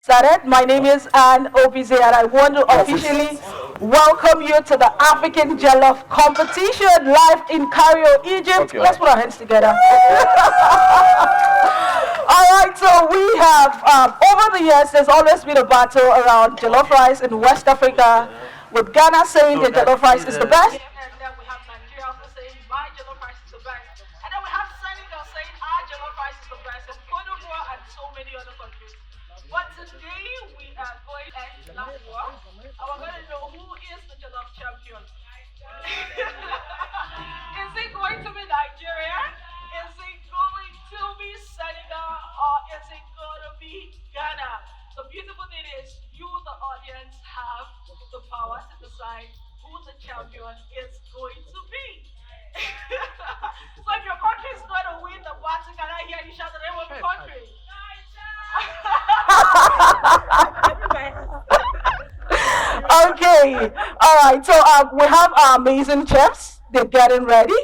Started. My name is Anne OPZ, and I want to officially welcome you to the African Jollof competition live in Cairo, Egypt. Okay. Let's put our hands together. All right, so we have, over the years, there's always been a battle around jollof rice in West Africa, with Ghana saying that jollof rice is the best. And then we have Nigeria also saying my jollof rice is the best. And then we have Senegal saying our jollof rice is the best, and Cote d'Ivoire and so many other countries. But today we are going to end last war, and we're going to know who is the jollof champion. Is it going to be Nigeria? Is it going to be Senegal? Or is it going to be Ghana? The beautiful thing is you, the audience, have the power to decide who the champion is going to be. So if your country is going to win the battle, can I hear you shout the name of the country? Okay, all right. So we have our amazing chefs. They're getting ready,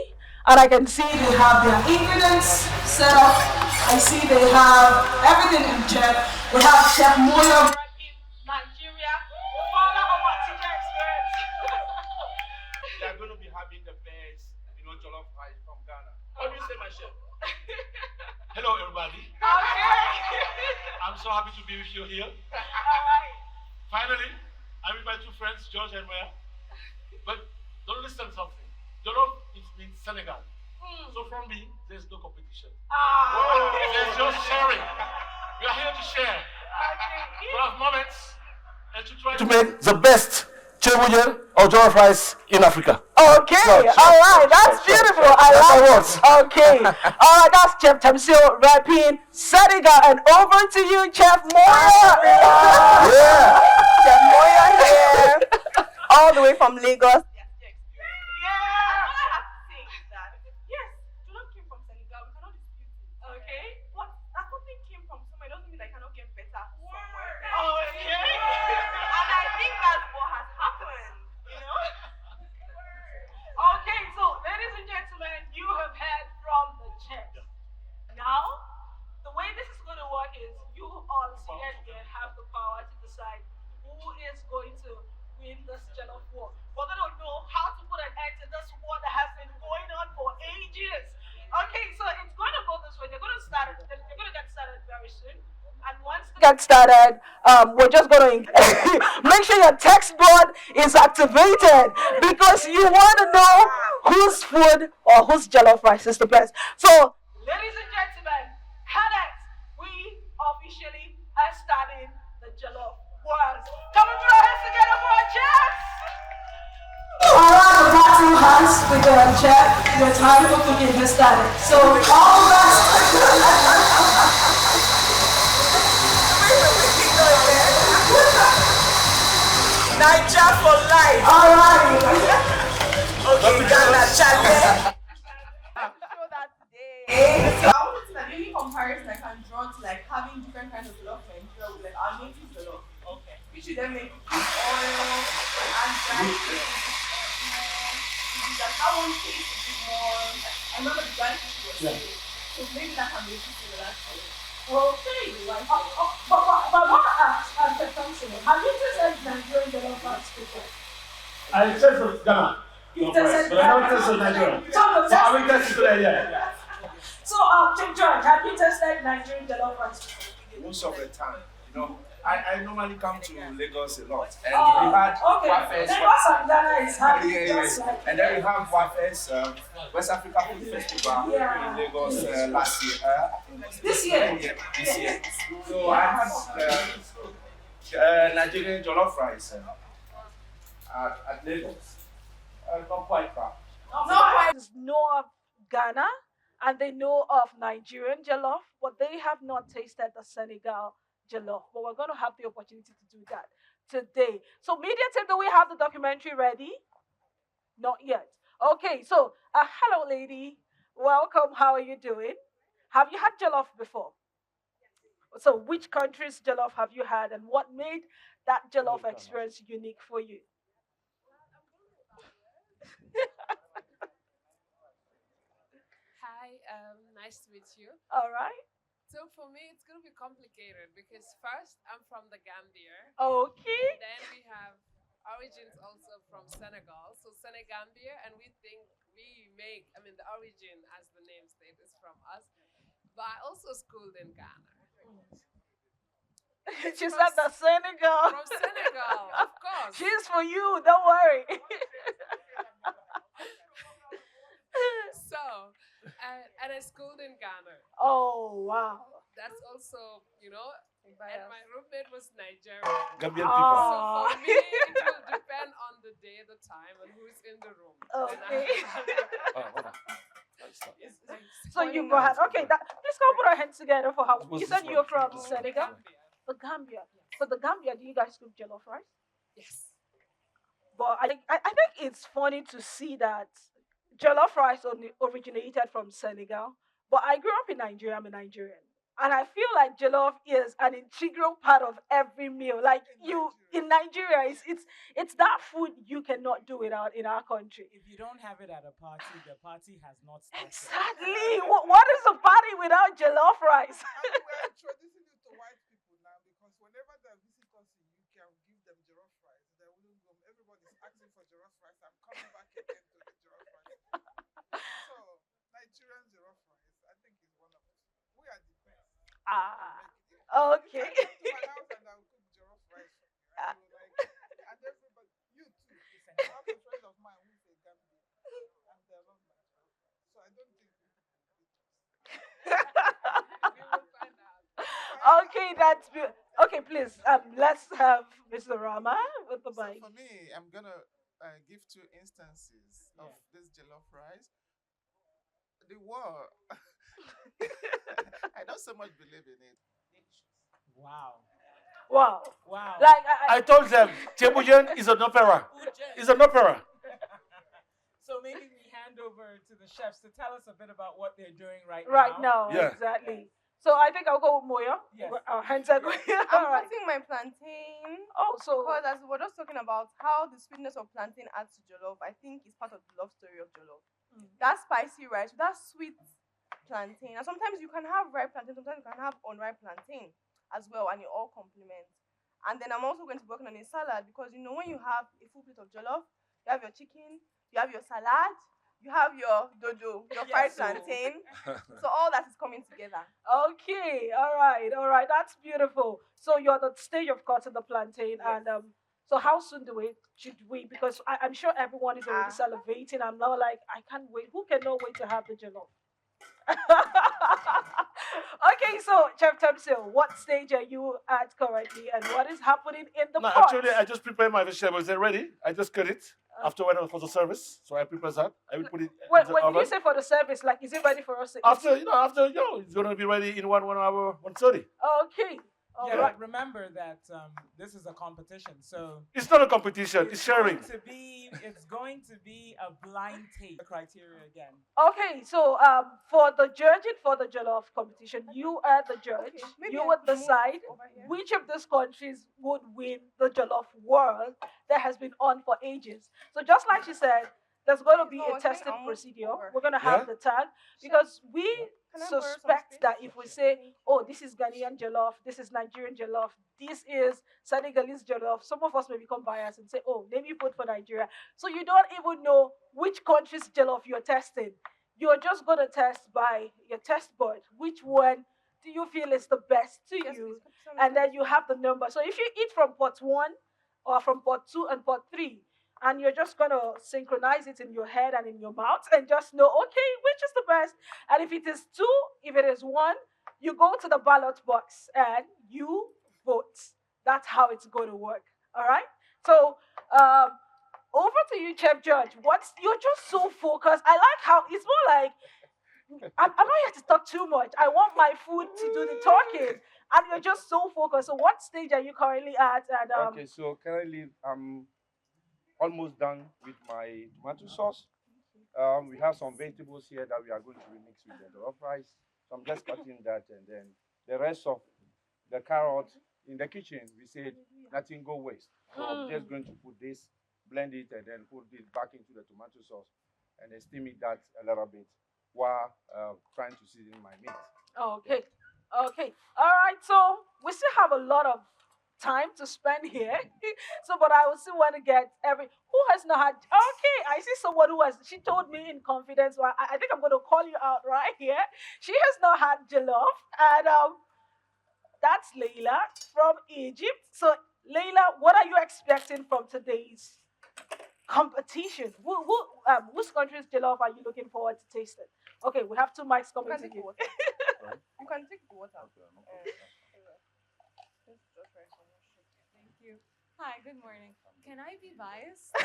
and I can see they have their ingredients set up. I see they have everything in check. We have Chef Moyo in Nigeria, the founder of our teacher experience. They are going to be having the best, jollof rice from Ghana. What do you say, my chef? Hello, everybody. Okay. I'm so happy to be with you here. All right. Finally, I'm with my two friends, George and Maya. But don't listen to something. Jollof means Senegal. So from me, there's no competition. There's just sharing. We are here to share. To have moments and to try to make the best chewing or jollof rice in Africa. Okay, all right, that's beautiful. I love it. Okay, all right, that's Chef Tamsil rapping Senegal, and over to you, Chef Moya. Yeah, Chef Moya here, all the way from Lagos. Okay, so ladies and gentlemen, you have heard from the chef. Now, the way this is going to work is you all seated here have the power to decide who is going to win this jollof war. We're going to know how to put an end to this war that has been going on for ages. Okay, so it's going to go this way. They're going to get started very soon. And once they get started, we're just going to make sure your text board is activated, because you want to know whose food or whose jollof rice is the best. So, ladies and gentlemen, CANEX, we officially are starting the Jollof Wars. Come and put our hands together for our chefs. Alright, the battle has begun, chef. Your time for cooking has started. So, all right. Niger for life. All right. Okay, Ghana, challenge. Show that today. So I want to the only comparison I can draw to having different kinds of jollof in Nigeria with our native jollof. Okay. We should then make it with oil and dry fish. That one tastes a bit more. I remember the dry fish was saying. So maybe that can make it similar to it. Okay. But what Chef Thompson, have you tasted Nigerian jollof rice before? I tasted Ghana. You tasted Ghana? But I don't taste Nigeria. So I will taste today, yeah. So, Chef George, have you tasted Nigerian jollof rice before? Most of the time, I normally come to Lagos a lot, and we had Wafes. Lagos and Ghana is having just like. And then we have Wafes, West Africa Food Festival in Lagos last year. This year. This year. So I had Nigerian jollof rice at Lagos. Not quite bad. Know of Ghana and they know of Nigerian jollof, but they have not tasted the Senegal jollof. But we're going to have the opportunity to do that today. So, media team, do we have the documentary ready? Not yet. Okay, so hello, lady. Welcome. How are you doing? Have you had jollof before? So, which country's jollof have you had, and what made that jollof experience unique for you? Hi, nice to meet you. All right. So for me, it's gonna be complicated because first I'm from the Gambia, Okay. and then we have origins also from Senegal. So Senegambia, and we think we make. I mean, the origin, as the name states, is from us. But I also schooled in Ghana. She said the Senegal. From Senegal, of course. She's for you. Don't worry. So, and I schooled in Ghana. Oh wow. That's also, and my roommate was Nigerian. Gambian So Oh. for me, it will depend on the day, the time, and who's in the room. Okay. Hold on. So you go ahead. Okay, please come put our hands together for how What's you this said you're one? from Senegal. The Gambia. So the Gambia, do you guys cook jollof rice? Yes. But I think it's funny to see that jollof rice only originated from Senegal. But I grew up in Nigeria. I'm a Nigerian. And I feel like jollof is an integral part of every meal. Like you in Nigeria, it's that food you cannot do without in our country. If you don't have it at a party, the party has not started. Exactly. What is a party without jollof rice? And we're introducing it to white people now because whenever they visit us in UK and give them jollof rice, they wouldn't go. Everybody's asking for jollof rice. I'm coming back again to get jollof rice. So Nigerian jollof rice, I think is one of us. We are the best. Okay. You can come to my house and I'll cook jollof rice for you. And you like, and everybody, you too. I have a friend of mine who's a Gambian, and they love my jollof rice. So I don't think we can beat us. We will find out. Okay, that's good. Okay, please. Let's have Mr. Rama with the So mic. for me, I'm gonna give two instances of this jollof rice. The war, I don't so much believe in it. Wow. Wow. Wow. Like I told them, Chebujen is an opera. It's an opera. So maybe we hand over to the chefs to tell us a bit about what they're doing right now, Yeah. exactly. So I think I'll go with Moya. Yes. Our hands are going. I'm All right. putting my plantain. Oh, so Because as we're just talking about how the sweetness of plantain adds to jollof, I think is part of the love story of jollof. That spicy rice, that sweet plantain. And sometimes you can have ripe plantain, sometimes you can have unripe plantain as well, and it all complements. And then I'm also going to be working on a salad because when you have a full plate of jollof, you have your chicken, you have your salad, you have your dodo, your fried plantain. So all that is coming together. okay, all right. That's beautiful. So you're at the stage of cutting the plantain, Yes. and so how soon should we? Because I'm sure everyone is already salivating. I'm now like, I can't wait. Who cannot wait to have the jollof? Okay, so Chef Temsil, what stage are you at currently, and what is happening in the No, pot? actually, I just prepared my vegetables. They're ready. I just cut it after when for the service. So I prepare that. I will put it Wait, in the did oven. you say for the service? Like, is it ready for us to eat? After it's gonna be ready in 1 hour, 1:30. Okay. All Yeah, right. but remember that this is a competition, so It's not a competition. It's sharing. it's going to be a blind taste criteria again. Okay, so for the judging for the jollof competition, you are the judge. Okay, maybe You I would move decide over here. which of these countries would win the jollof world that has been on for ages. So just like she said, there's going to be No, a I think testing I'll move procedure. over. We're going to have Yeah? the tag because we Can I borrow some suspect space? that if we say, oh, this is Ghanaian jollof, this is Nigerian jollof, this is Senegalese jollof, some of us may become biased and say, oh, let me vote for Nigeria. So you don't even know which country's jollof you're testing. You're just going to test by your test board. Which one do you feel is the best to Yes, you? please. And then you have the number. So if you eat from pot 1 or from pot 2 and pot 3, and you're just gonna synchronize it in your head and in your mouth and just know, okay, which is the best. And if it is 2, if it is 1, you go to the ballot box and you vote. That's how it's going to work. All right. So over to you, Chef Judge. You're just so focused. I like how it's more like I'm not here to talk too much. I want my food to do the talking, and you're just so focused. So what stage are you currently at? And Okay, so currently I'm almost done with my tomato sauce. We have some vegetables here that we are going to remix with the jollof rice. So I'm just cutting that, and then the rest of the carrots in the kitchen, we said nothing go waste. So I'm just going to put this, blend it, and then put it back into the tomato sauce, and then steam it that a little bit while trying to season my meat. okay. Okay. All right. So we still have a lot of time to spend here. So, but I will still want to get every who has not had. Okay, I see someone who has. She told me in confidence. Well, I think I'm going to call you out right here. She has not had jollof, and that's Leila from Egypt. So, Leila, what are you expecting from today's competition? Which country's jollof are you looking forward to tasting? Okay, we have two mics You coming can to take the you. water. You can take the water. Thank you. Hi, good morning. Can I be biased? I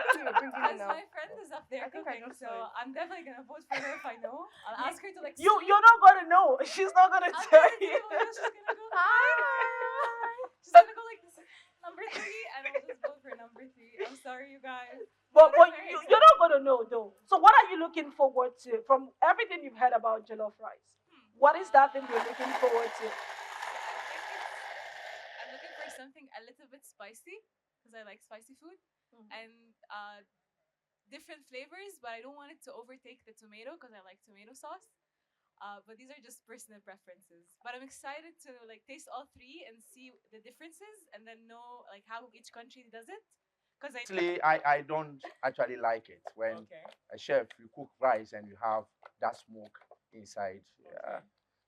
think you were bringing it Because now. my friend is up there I think I cooking, just so saw it. I'm definitely gonna vote for her if I know. I'll ask her to like. You're not gonna know. She's not gonna I'll tell get the you. table. She's gonna go. Hi. She's gonna go like this. Number 3, and I'll just vote for number 3. I'm sorry, you guys. But I'm very you're not excited. gonna know though. So what are you looking forward to from everything you've heard about jollof rice? What is that thing you're looking forward to? I'm looking for something a little bit spicy because I like spicy food and different flavors, but I don't want it to overtake the tomato because I like tomato sauce. But these are just personal preferences. But I'm excited to like taste all 3 and see the differences, and then know like how each country does it. Because I Actually, I don't actually like it when Okay. a chef you cook rice and you have that smoke inside. Yeah, Okay.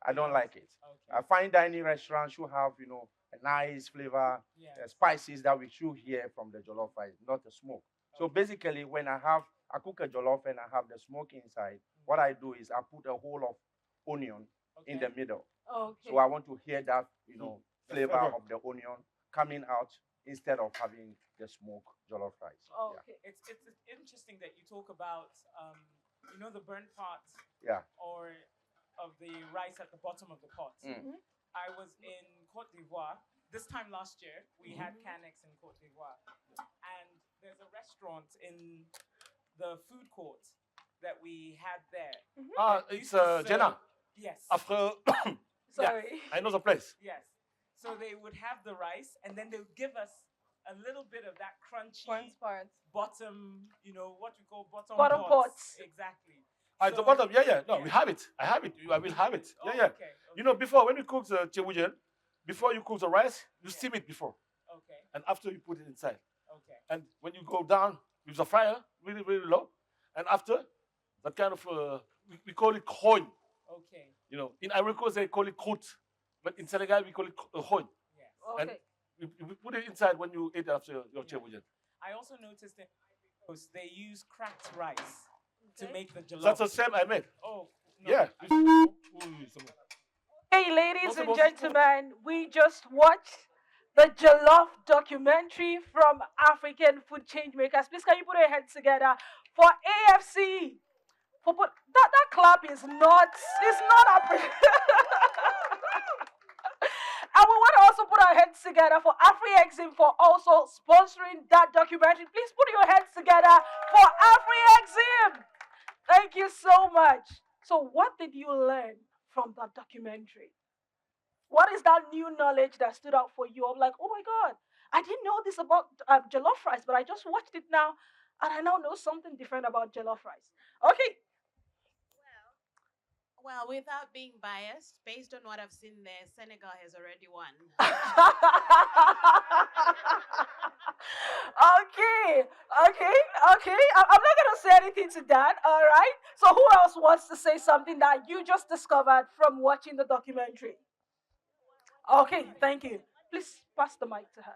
I don't like it. Okay. Fine dining restaurants should have a nice flavor, Yes. spices that we should hear from the jollof rice, not the smoke. So basically, when I cook a jollof and I have the smoke inside, what I do is I put a whole of onion in the Okay. middle. Okay. So I want to hear that The flavor flavor. of the onion coming out instead of having the smoke jollof rice. Okay. It's interesting that you talk about the burnt part Yeah. or of the rice at the bottom of the pot. Mm. I was in Cote d'Ivoire this time last year. We had CANEX in Cote d'Ivoire, and there's a restaurant in the food court that we had there. It's Used to serve- Jenna. Yes. After Sorry. I know the place. Yes. So they would have the rice, and then they would give us a little bit of that crunchy Transparent. bottom, what we call bottom, Bottom pots. Exactly. At the bottom, yeah. No, we have it. I have it. I will have it. Oh, Yeah. Okay. Before when you cook the chebujen, before you cook the rice, you steam it before, Okay. and after you put it inside. Okay. And when you go down with the fire really, really low, and after that kind of we call it coin. Okay. In Ivory Coast they call it croûte, but in Senegal we call it coin. Yes. And Okay. we put it inside when you eat after your Yeah. chebujen. I also noticed in Ivory Coast they use cracked rice to Okay. make the jollof. That's the same I made. Oh. No, Yeah. Hey, ladies and Possible. gentlemen, we just watched the Jollof documentary from African Food Changemakers. Please, can you put your hands together for AFC? That clap is not. It's not And we want to also put our hands together for AfriExim for also sponsoring that documentary. Please put your hands together for AfriExim. Thank you so much. So, what did you learn from that documentary? What is that new knowledge that stood out for you? I'm like, oh my God, I didn't know this about jollof rice, but I just watched it now, and I now know something different about jollof rice. Okay. Well, without being biased, based on what I've seen there, Senegal has already won. Okay. I'm not gonna say anything to that. All right. So who else wants to say something that you just discovered from watching the documentary? Okay, thank you. Please pass the mic to her.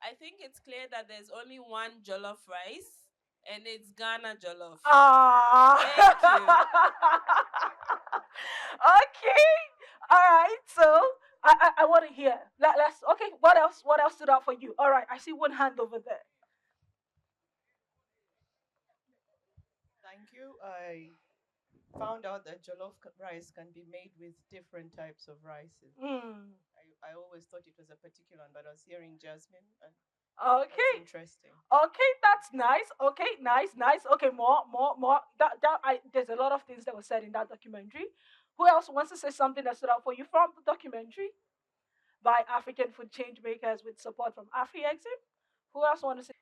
I think it's clear that there's only one jollof rice, and it's Ghana jollof. Ah. Okay. All right. So I want to hear. Let's. Okay. What else? What else stood out for you? All right. I see one hand over there. Thank you. I found out that rice can be made with different types of rices. Mm. I always thought it was a particular one, but I was hearing jasmine, and Okay. that's interesting. Okay, that's nice. Okay, nice. Okay, more. There's a lot of things that were said in that documentary. Who else wants to say something that stood out for you from the documentary by African Food Changemakers with support from AfriExim? Who else want to say?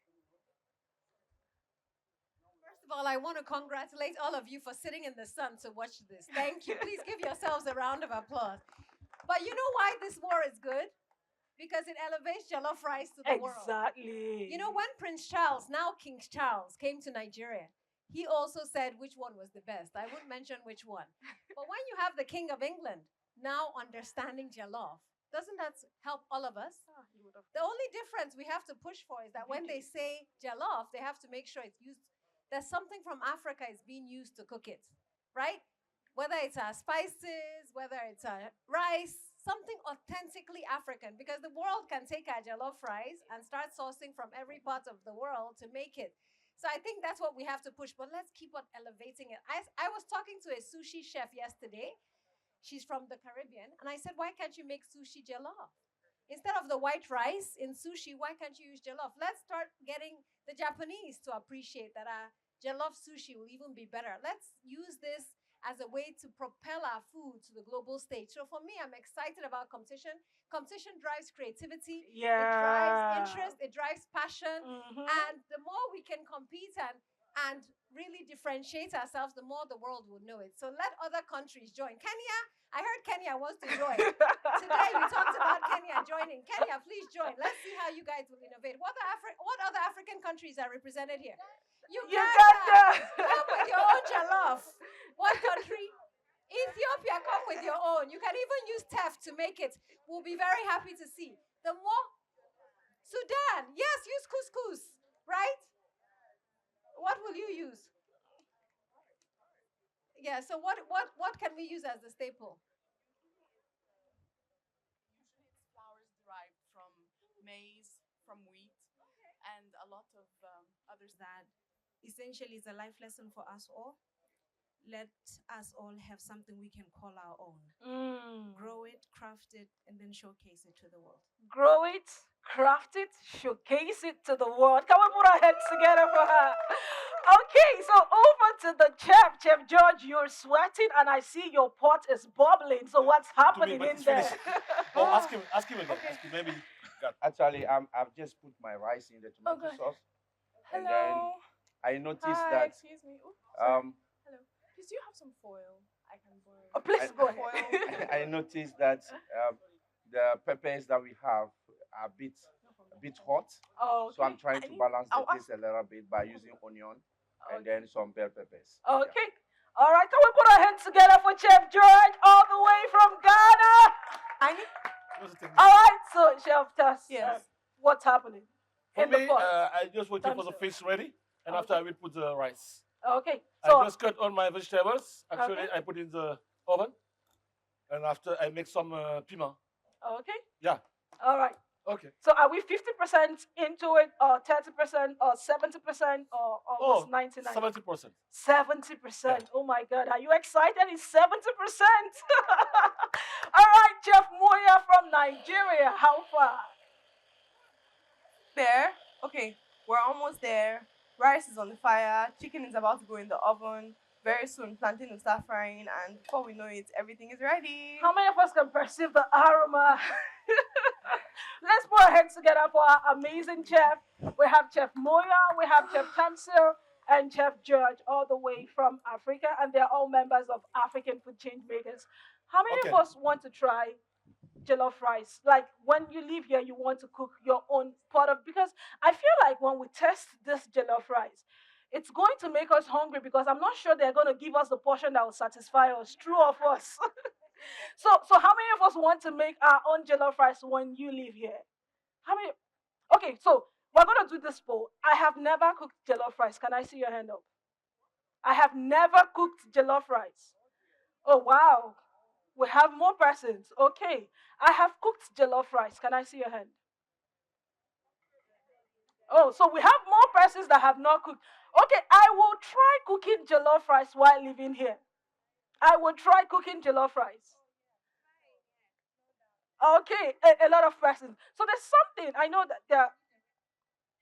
First of of all, I want to congratulate all of you for sitting in the sun to watch this. Thank you. Please give yourselves a round of applause. But you know why this war is good? Because it elevates jollof rice to the world. Exactly. You know, when Prince Charles, now King Charles, came to Nigeria, he also said which one was the best. I won't mention which one. But when you have the King of England now understanding jollof, doesn't that help all of us? The only difference we have to push for is that when they say jollof, they have to make sure it's used. There's something from Africa is being used to cook it, right? Whether it's our spices, whether it's our rice, something authentically African, because the world can take our jollof rice and start sourcing from every part of the world to make it. So I think that's what we have to push, but let's keep on elevating it. I was talking to a sushi chef yesterday. She's from the Caribbean, and I said, why can't you make sushi jollof? Instead of the white rice in sushi, why can't you use jollof? Let's start getting the Japanese to appreciate that our jollof sushi will even be better. Let's use this as a way to propel our food to the global stage. So for me, I'm excited about competition. Competition drives creativity. Yeah. It drives interest. It drives passion. Mhm. And the more we can compete and really differentiate ourselves, the more the world will know it. So let other countries join. Kenya, I heard Kenya wants to join. Today we talked about Kenya joining. Kenya, please join. Let's see how you guys will innovate. What other African countries are represented here? Uganda. Come with your own jollof. What country? Ethiopia, come with your own. You can even use teff to make it. We'll be very happy to see. The more Sudan, yes, use couscous, right? What will you use? Yeah, so what can we use as the staple? Usually it's flours derived from maize, from wheat, and a lot of others. That essentially is a life lesson for us all. Let us all have something we can call our own. Grow it, craft it, and then showcase it to the world. Grow it, craft it, showcase it to the world. Can we put our heads together for her? Okay, so over to the chef. Chef George, you're sweating and I see your pot is bubbling. So what's happening in there? Oh, ask him again. Okay. Ask him, maybe. Actually, I've just put my rice in the tomato sauce. And then I noticed that Excuse me. Oops, sorry. um Hello. Please, do you have some foil? I can boil. Oh, please go ahead. I noticed that the peppers that we have are a bit hot. Oh, So I'm trying to balance the I'll ask- taste a little bit by using onion and then some bell peppers. Okay. All right, can we put our hands together for Chef George all the way from Ghana? All right, so Chef Tess, Yes. what's happening For in the me, pot? I just waiting for the fish ready, and after I will put the rice. Okay, so I just cut all my vegetables. Actually, Okay. I put in the oven, and after I make some piment. okay, Yeah. all right. Okay. So are we 50% into it, or 30%, or 70%, or almost 99? 70%. 70%. Oh my God, are you excited? It's 70%. All right, Chef Moya from Nigeria. How far? There. Okay, we're almost there. Rice is on the fire. Chicken is about to go in the oven. Very soon, plantain will start frying, and before we know it, everything is ready. How many of us can perceive the aroma? Let's put our heads together for our amazing chef. We have Chef Moya, we have Chef Tamsil, and Chef George, all the way from Africa, and they're all members of African Food Changemakers. How many of us want to try jollof rice? Like when you leave here, you want to cook your own pot of, because I feel like when we test this jollof rice, it's going to make us hungry because I'm not sure they're going to give us the portion that will satisfy us, true of us. So how many of us want to make our own jollof rice when you live here? How many? Okay, so we're going to do this poll. I have never cooked jollof rice. Can I see your hand up? I have never cooked jollof rice. Oh, wow. We have more persons. Okay. I have cooked jollof rice. Can I see your hand? Oh, so we have more persons that have not cooked. Okay, I will try cooking jollof rice while living here. I will try cooking jollof rice. Okay, a lot of persons. So there's something, I know that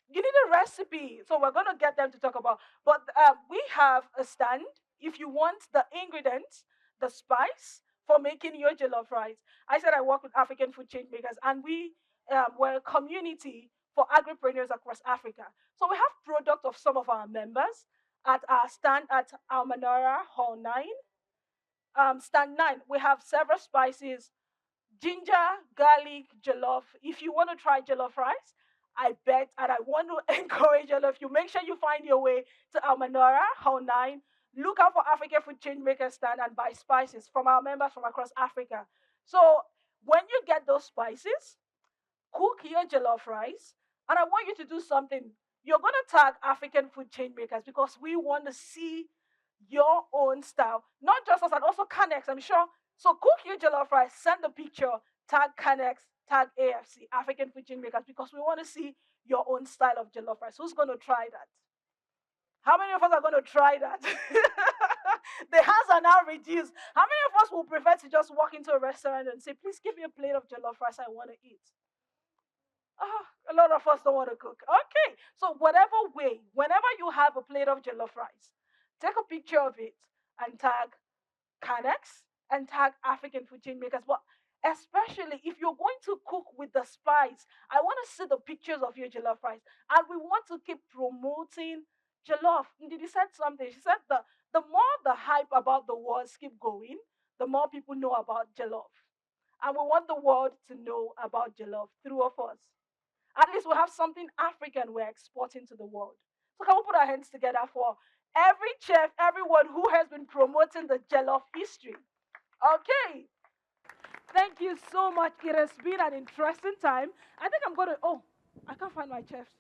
you need a recipe. So we're going to get them to talk about. But we have a stand. If you want the ingredients, the spice for making your jollof rice. I said I work with African Food Changemakers, and we're a community for agripreneurs across Africa. So we have product of some of our members, at our stand at Almanara Hall 9. Stand 9, we have several spices: ginger, garlic, jollof. If you want to try jollof rice, I bet and I want to encourage all of you. Make sure you find your way to Almanora, Hall 9. Look out for African Food Changemaker stand and buy spices from our members from across Africa. So when you get those spices, cook your jollof rice, and I want you to do something. You're going to tag African Food Changemakers because we want to see your own style, not just us, and also CANEX, I'm sure. So cook your jollof rice, send the picture, tag CANEX, tag AFC, African Food Changemakers, because we want to see your own style of jollof rice. Who's going to try that? How many of us are going to try that? The hands are now reduced. How many of us will prefer to just walk into a restaurant and say, please give me a plate of jollof rice I want to eat? A lot of us don't want to cook. Okay, so whatever way, whenever you have a plate of jollof rice, take a picture of it and tag CANEX and tag African Food Changemakers. But especially if you're going to cook with the spice, I want to see the pictures of your jollof rice. And we want to keep promoting jollof. Ndidi said something. She said the more the hype about the wars keep going, the more people know about jollof. And we want the world to know about jollof through of us. At least we have something African we're exporting to the world. So can we put our hands together for every chef, everyone who has been promoting the jollof history? Okay. Thank you so much. It has been an interesting time. I think I'm going to, I can't find my chefs.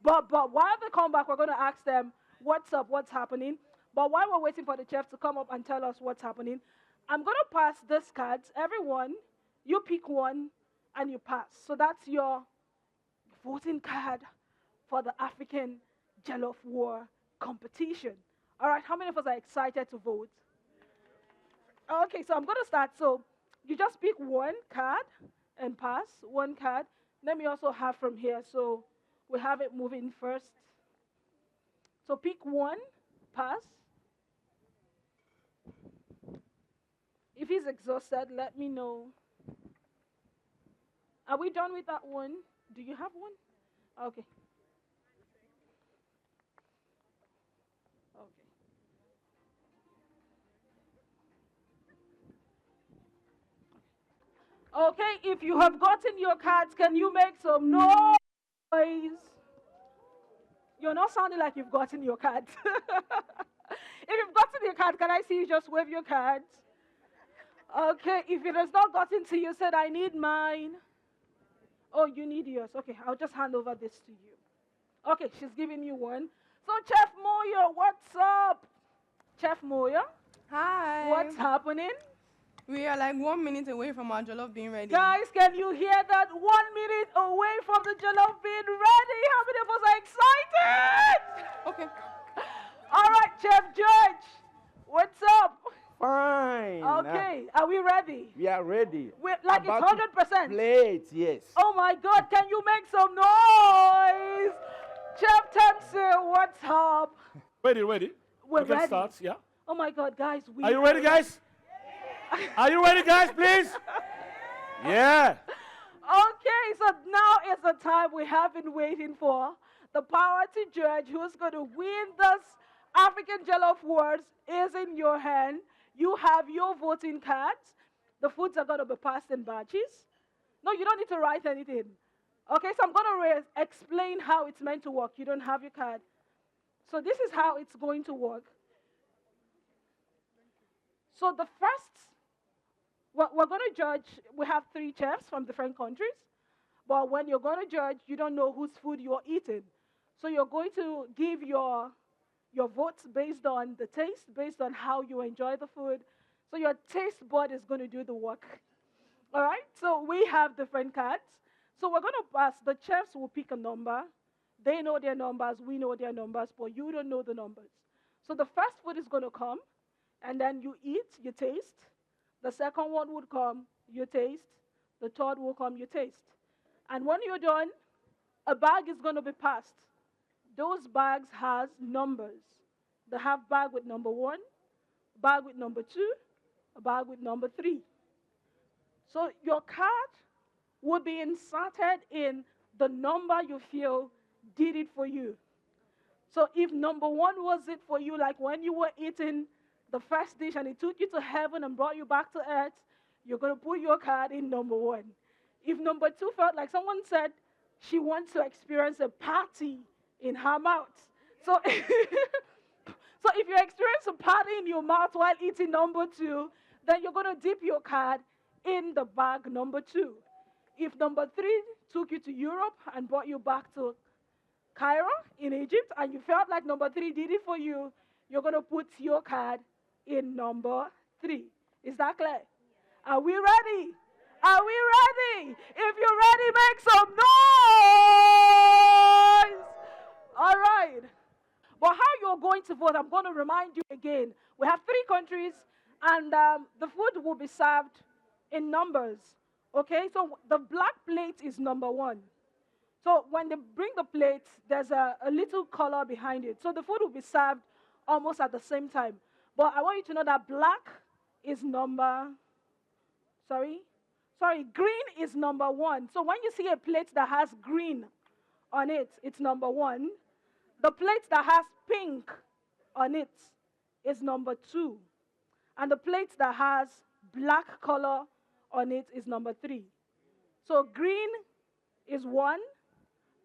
But while they come back, we're going to ask them, what's up, what's happening. But while we're waiting for the chef to come up and tell us what's happening, I'm going to pass these cards. Everyone, you pick one and you pass. So that's your voting card for the African Jollof War competition. All right, how many of us are excited to vote? Okay, so I'm going to start. So you just pick one card and pass, one card. Let me also have from here. So we have it moving first. So pick one, pass. If he's exhausted, let me know. Are we done with that one? Do you have one? Okay. Okay, if you have gotten your cards, can you make some noise? You're not sounding like you've gotten your cards. If you've gotten your card, can I see you just wave your cards? Okay, if it has not gotten to you, said, I need mine. Oh, you need yours. Okay, I'll just hand over this to you. Okay, she's giving you one. So, Chef Moyo, what's up? Chef Moyo? Hi. What's happening? We are like 1 minute away from our jollof being ready. Guys, can you hear that? 1 minute away from the jollof being ready. How many of us are excited? Okay. All right, Chef George, what's up? Fine. Okay, are we ready? We are ready. Like it's 100%. Plate, yes. Oh my God, can you make some noise? Chef Temsil, what's up? Ready. We're We can ready. start, yeah. Oh my God, guys. Are you ready, guys? Are you ready, guys, please? Yeah. Okay, so now is the time we have been waiting for. The power to judge who's going to win this African Jollof Wars is in your hand. You have your voting cards. The foods are going to be passed in batches. No, you don't need to write anything. Okay, so I'm going to explain how it's meant to work. You don't have your card. So this is how it's going to work. So the first, we're going to judge, we have 3 chefs from different countries. But when you're going to judge, you don't know whose food you're eating. So you're going to give your votes based on the taste, based on how you enjoy the food. So your taste bud is going to do the work. All right? So we have different cards. So we're going to pass. The chefs will pick a number. They know their numbers. We know their numbers. But you don't know the numbers. So the first food is going to come. And then you eat, you taste. The second one would come, you taste. The third will come, you taste. And when you're done, a bag is going to be passed. Those bags has numbers. They have bag with number 1, bag with number 2, a bag with number 3. So your card would be inserted in the number you feel did it for you. So if number one was it for you, like when you were eating the first dish and it took you to heaven and brought you back to earth, you're going to put your card in number one. If number two felt like someone said she wants to experience a party in her mouth. So, so if you experience a party in your mouth while eating number two, then you're going to dip your card in the bag number two. If number three took you to Europe and brought you back to Cairo in Egypt, and you felt like number three did it for you, you're going to put your card in number three. Is that clear? Are we ready? Are we ready? If you're ready, make some noise. All right. But how you're going to vote, I'm going to remind you again. We have 3 countries, and the food will be served in numbers. Okay, so the black plate is number 1. So when they bring the plates, there's a little color behind it. So the food will be served almost at the same time. But I want you to know that black is green is number 1. So when you see a plate that has green on it, it's number 1. The plate that has pink on it is number 2. And the plate that has black color on it is number 3. So green is 1.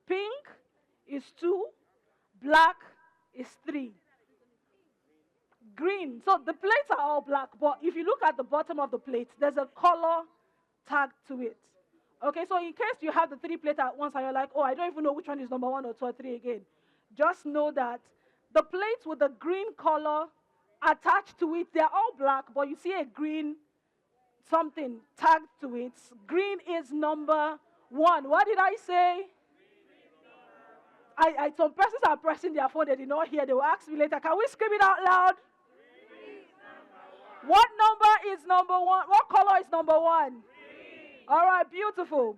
Pink is 2, black is 3. Green, so the plates are all black, but if you look at the bottom of the plate, there's a color tag to it. Okay, so in case you have the 3 plates at once and you're like, oh, I don't even know which one is number 1 or 2 or 3 again, just know that the plates with the green color attached to it, they're all black, but you see a green something tagged to it. Green is number 1. What did I say? Some persons are pressing their phone, they did not hear. They will ask me later, can we scream it out loud? What number is number 1? What color is number 1? Green. All right, beautiful.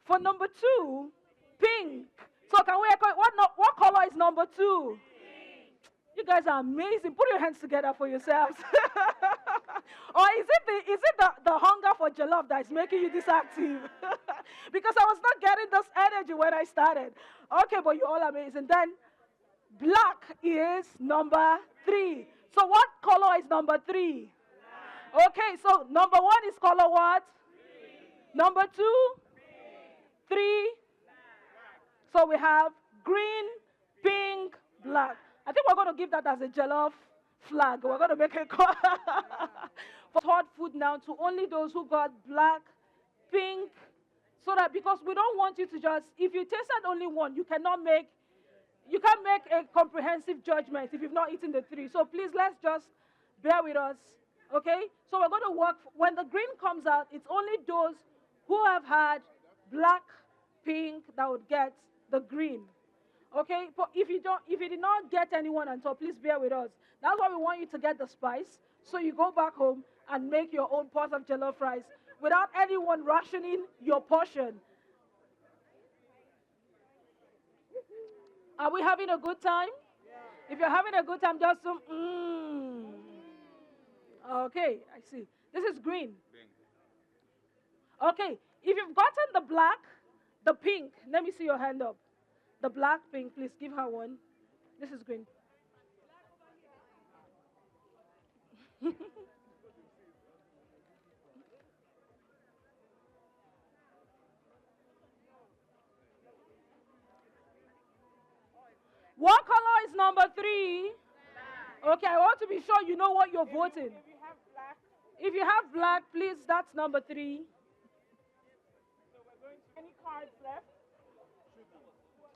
For number 2, pink. So can we echo it? What color is number 2? Green. You guys are amazing. Put your hands together for yourselves. Or is it the hunger for jollof that is making you this active? Because I was not getting this energy when I started. Okay, but you're all amazing. Then black is number 3. So what color is number 3? Black. Okay, so number 1 is color what? Green. Number 2? Green. 3? Black. So we have green, pink, black. I think we're going to give that as a jollof flag. We're going to make it call for hot food now to only those who got black, pink, so that because we don't want you to just, if you tasted only one, you can't make a comprehensive judgment if you've not eaten the 3. So please, let's just bear with us, okay? So we're going to work, when the green comes out, it's only those who have had black, pink that would get the green. Okay, but if you did not get anyone until, please bear with us. That's why we want you to get the spice, so you go back home and make your own pot of jollof rice without anyone rationing your portion. Are we having a good time? Yeah. If you're having a good time, just Okay, I see. This is green. Okay, if you've gotten the black, the pink, let me see your hand up. The black, pink, please give her one. This is green. What color is number 3? Okay, I want to be sure you know what you're voting. If you have black, please, that's number 3. So we're going to any cards left?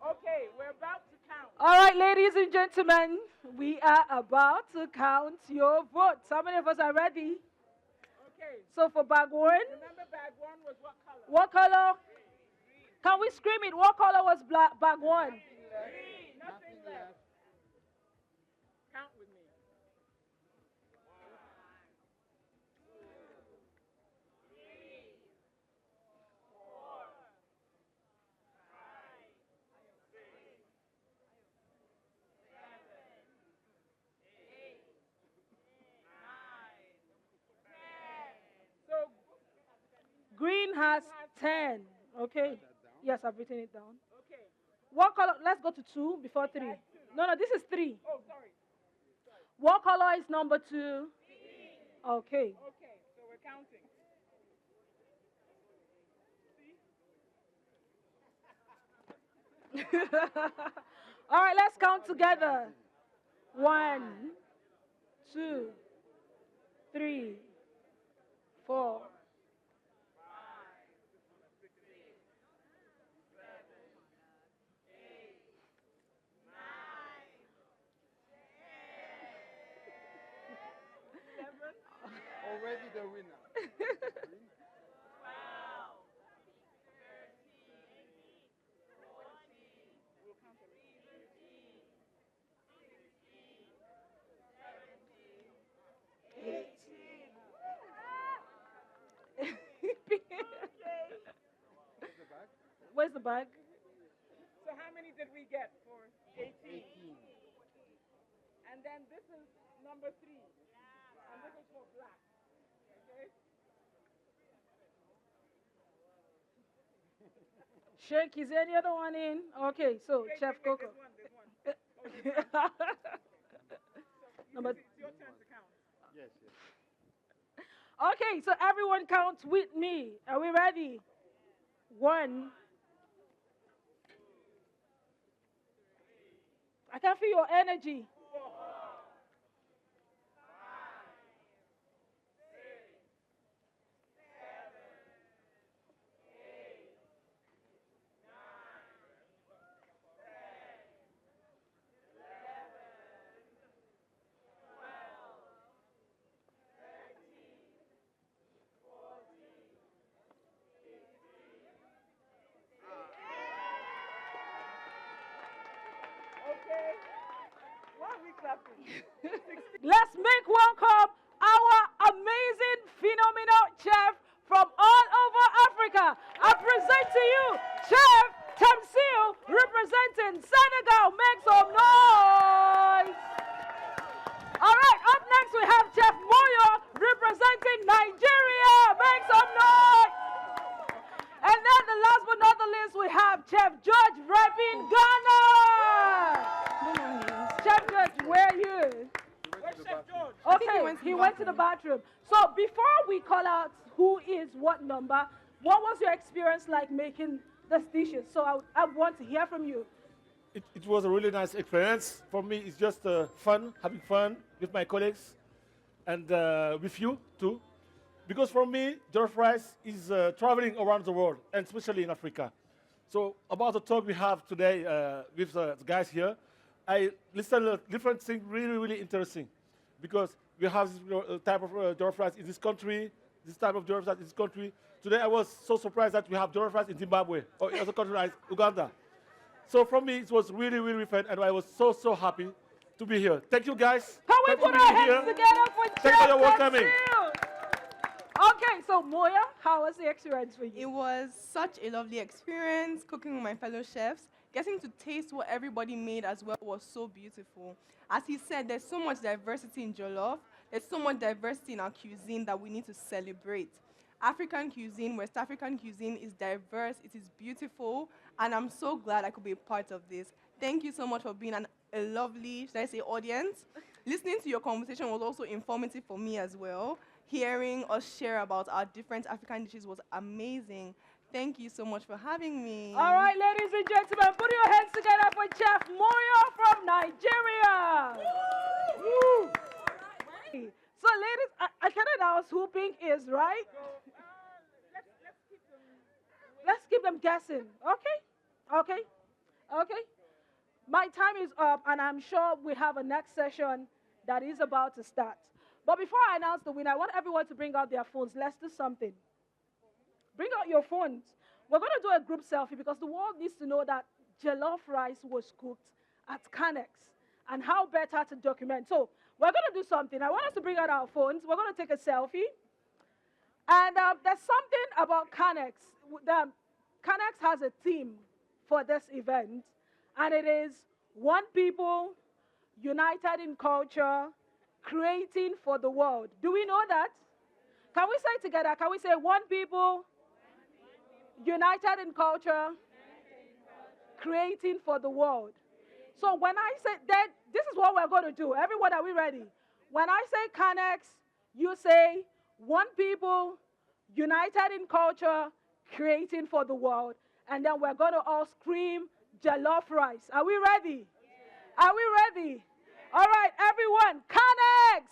Okay, we're about to count. All right, ladies and gentlemen, we are about to count your votes. How many of us are ready? Okay. So for bag 1. Remember bag 1 was what color? What color? Green. Can we scream it? What color was bag 1? Green. Nothing left. Count with me. 1, 2, 3, 4, 5, 6, 7, 8, 9, 10. So green has 10. Okay. Yes, I've written it down. Okay. What color? Let's go to 2 before 3. No, this is 3. Oh, sorry. What color is number 2? Okay. Okay, so we're counting. All right, let's count together. 1, 2, 3, 4. Already the winner. Where's the bag? So how many did we get for 18? And then this is number 3. And this is for black. Okay? Shake, is there any other one in? Okay, so Chef Coco. There's one. Number. It's your turn to count. Yes. Okay, so everyone count with me. Are we ready? 1. I can feel your energy. 16. Let's make welcome our amazing, phenomenal chef from all over Africa. I present to you Chef Tamsil, representing Senegal. Make some noise. All right, up next we have Chef Moyo, representing Nigeria. Make some noise. And then the last but not the least, we have Chef George repping Ghana. Chef George, where are you? Where's Chef George? Okay, he went to the bathroom. So before we call out who is what number, what was your experience like making these dishes? So I want to hear from you. It was a really nice experience. For me, it's just fun, having fun with my colleagues and with you too. Because for me, jollof rice is traveling around the world, and especially in Africa. So about the talk we have today with the guys here, I listened to different things, really interesting. Because we have this type of jollof rice in this country, this type of jollof rice in this country. Today I was so surprised that we have jollof rice in Zimbabwe, or in other countries like Uganda. So for me, it was really fun, and I was so happy to be here. Thank you, guys. Can we put our hands together for Thank you for your Chef welcoming. Tamsil? Okay, so Moya, how was the experience for you? It was such a lovely experience cooking with my fellow chefs. Getting to taste what everybody made as well was so beautiful. As he said, there's so much diversity in Jollof. There's so much diversity in our cuisine that we need to celebrate. African cuisine, West African cuisine is diverse, it is beautiful, and I'm so glad I could be a part of this. Thank you so much for being a lovely, should I say, audience. Listening to your conversation was also informative for me as well. Hearing us share about our different African dishes was amazing. Thank you so much for having me. All right, ladies and gentlemen, put your hands together for Chef Moyo from Nigeria. Woo. So, ladies, I can announce who Pink is, right? Let's keep them guessing. Okay. My time is up, and I'm sure we have a next session that is about to start. But before I announce the winner, I want everyone to bring out their phones. Let's do something. Bring out your phones. We're going to do a group selfie because the world needs to know that jollof rice was cooked at CANEX and how better to document. So we're going to do something. I want us to bring out our phones. We're going to take a selfie. And there's something about CANEX. CANEX has a theme for this event, and it is one people, united in culture, creating for the world. Do we know that? Can we say it together? Can we say one people, united in culture, creating for the world? So when I say that, this is what we're going to do. Everyone, are we ready? When I say CANEX, you say one people, united in culture, creating for the world. And then we're going to all scream jollof rice. Are we ready? Are we ready? All right, everyone, CANEX!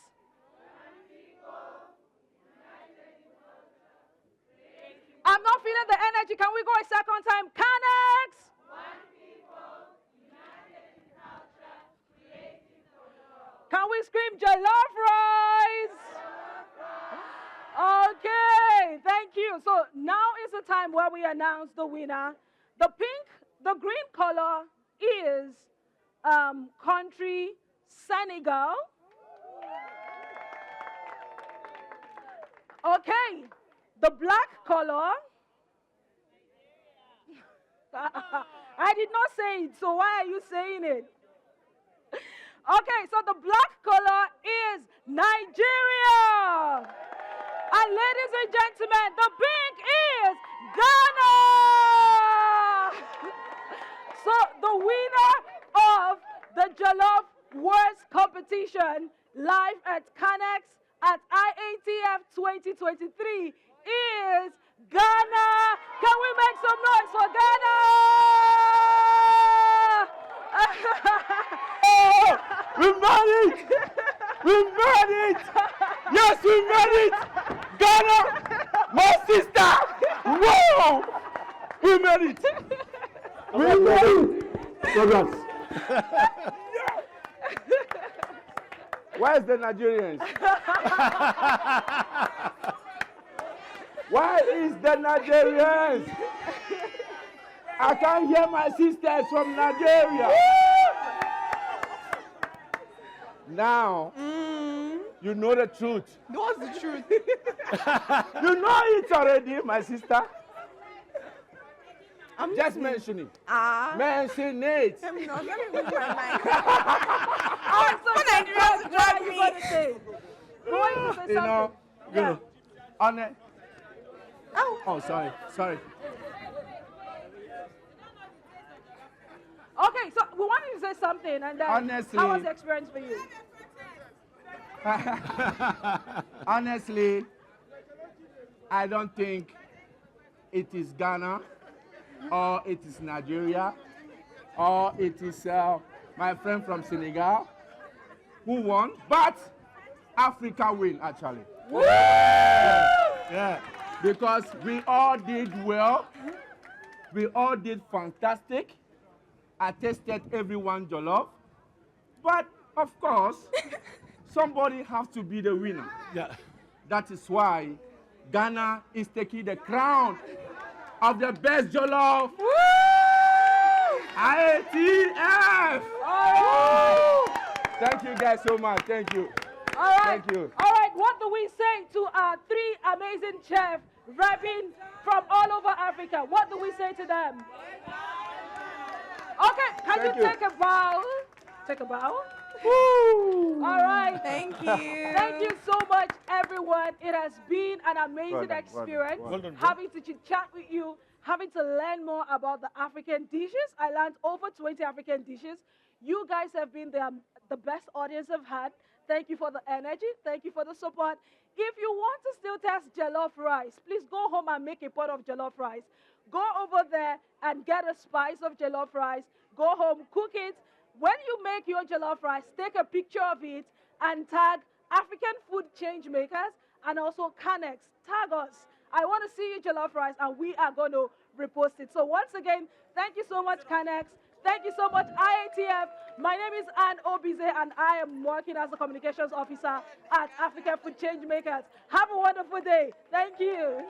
I'm not feeling the energy. Can we go a second time? CANEX! Can we scream jollof rice? Okay, thank you. So now is the time where we announce the winner. The green color is country Senegal. Okay, the black color. I did not say it, so why are you saying it? Okay, so the black color is Nigeria. And ladies and gentlemen, the pink is Ghana. So the winner of the Jollof Wars competition live at CANEX at IATF 2023 is Ghana. Can we make some noise for Ghana? Oh, we made it! We made it! Yes, we made it! Ghana, my sister! Whoa! We made it! We made it! Congrats. Where's the Nigerians? Where is the Nigerians? I can't hear my sisters from Nigeria. Now, you know the truth. What's the truth? You know it already, my sister. I'm just mentioning. Mention it. I'm not going to move my mic. What are you going to say? Who are you to say something? You know, on it. Oh, sorry. Okay, so we wanted to say something, and then Honestly, how was the experience for you? Honestly, I don't think it is Ghana, or it is Nigeria, or it is my friend from Senegal who won, but Africa win actually. Woo! Yeah. Because we all did well, we all did fantastic. I tasted everyone jollof, but of course, somebody has to be the winner. Yeah. That is why Ghana is taking the crown of the best jollof. Woo! IATF! Oh! Thank you guys so much. Thank you. All right. Thank you. All right. What do we say to our three amazing chefs rapping from all over Africa? What do we say to them? Okay. Can you take a bow? Take a bow. Woo! All right. Thank you. Thank you so much, everyone. It has been an amazing experience having to chit-chat with you, having to learn more about the African dishes. I learned over 20 African dishes. You guys have been the best audience I've had. Thank you for the energy. Thank you for the support. If you want to still test jollof rice, please go home and make a pot of jollof rice. Go over there and get a spice of jollof rice. Go home, cook it. When you make your jollof rice, take a picture of it and tag African Food Changemakers and also CANEX. Tag us. I want to see your jollof rice, and we are going to repost it. So once again, thank you so much, CANEX. Thank you so much, IATF. My name is Anne Obize, and I am working as a communications officer at African Food Changemakers. Have a wonderful day. Thank you.